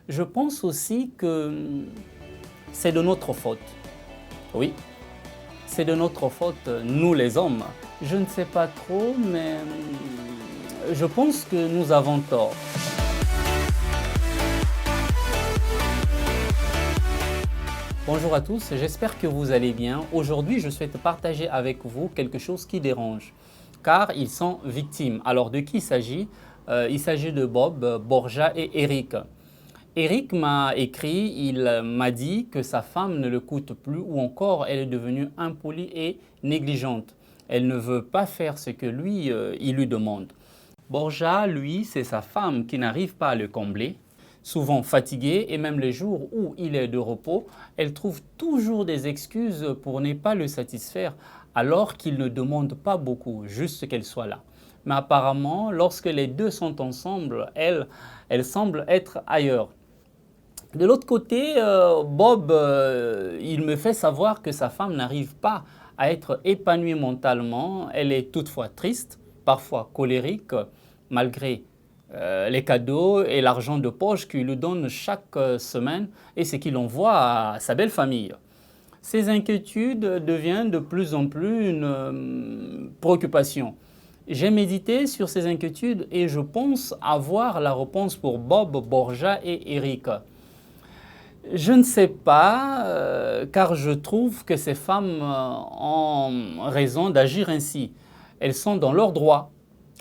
Je pense aussi que c'est de notre faute. Oui, c'est de notre faute, nous les hommes. Je ne sais pas trop, mais je pense que nous avons tort. Bonjour à tous, j'espère que vous allez bien. Aujourd'hui, je souhaite partager avec vous quelque chose qui dérange, car ils sont victimes. Alors, de qui il s'agit? Il s'agit de Bob, Borja et Eric. Eric m'a écrit, il m'a dit que sa femme ne l'écoute plus ou encore elle est devenue impolie et négligente. Elle ne veut pas faire ce que il lui demande. Borja, lui, c'est sa femme qui n'arrive pas à le combler. Souvent fatiguée et même les jours où il est de repos, elle trouve toujours des excuses pour ne pas le satisfaire alors qu'il ne demande pas beaucoup, juste qu'elle soit là. Mais apparemment, lorsque les deux sont ensemble, elle semble être ailleurs. De l'autre côté, Bob, il me fait savoir que sa femme n'arrive pas à être épanouie mentalement. Elle est toutefois triste, parfois colérique, malgré les cadeaux et l'argent de poche qu'il lui donne chaque semaine et ce qu'il envoie à sa belle famille. Ces inquiétudes deviennent de plus en plus une préoccupation. J'ai médité sur ces inquiétudes et je pense avoir la réponse pour Bob, Borja et Eric. Je ne sais pas, car je trouve que ces femmes ont raison d'agir ainsi. Elles sont dans leur droit.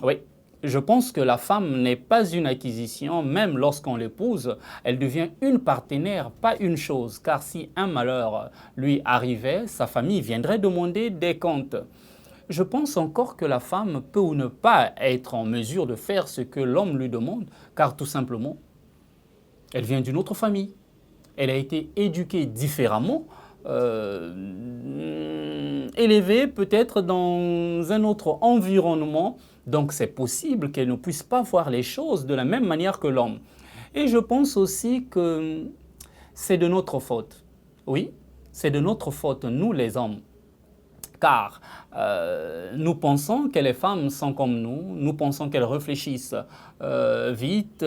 Oui, je pense que la femme n'est pas une acquisition, même lorsqu'on l'épouse, elle devient une partenaire, pas une chose, car si un malheur lui arrivait, sa famille viendrait demander des comptes. Je pense encore que la femme peut ou ne pas être en mesure de faire ce que l'homme lui demande, car tout simplement, elle vient d'une autre famille. Elle a été éduquée différemment, élevée peut-être dans un autre environnement. Donc c'est possible qu'elle ne puisse pas voir les choses de la même manière que l'homme. Et je pense aussi que c'est de notre faute. Oui, c'est de notre faute, nous les hommes. Car nous pensons que les femmes sont comme nous pensons qu'elles réfléchissent vite,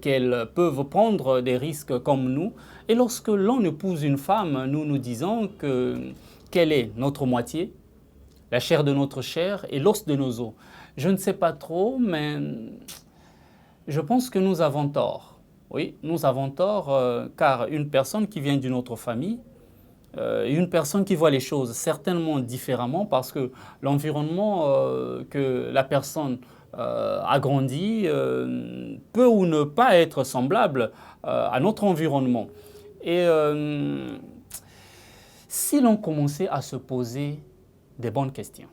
qu'elles peuvent prendre des risques comme nous. Et lorsque l'on épouse une femme, nous nous disons qu'elle est notre moitié, la chair de notre chair et l'os de nos os. Je ne sais pas trop, mais je pense que nous avons tort. Oui, nous avons tort car une personne qui vient d'une autre famille, une personne qui voit les choses certainement différemment parce que l'environnement que la personne a grandi peut ou ne pas être semblable à notre environnement. Et si l'on commençait à se poser des bonnes questions,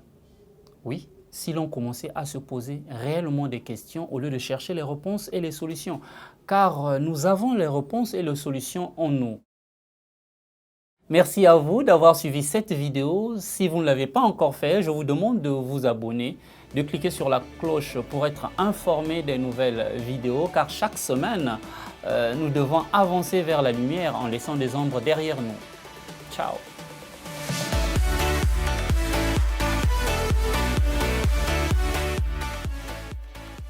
oui, si l'on commençait à se poser réellement des questions au lieu de chercher les réponses et les solutions, car nous avons les réponses et les solutions en nous. Merci à vous d'avoir suivi cette vidéo. Si vous ne l'avez pas encore fait, je vous demande de vous abonner, de cliquer sur la cloche pour être informé des nouvelles vidéos, car chaque semaine, nous devons avancer vers la lumière en laissant des ombres derrière nous. Ciao!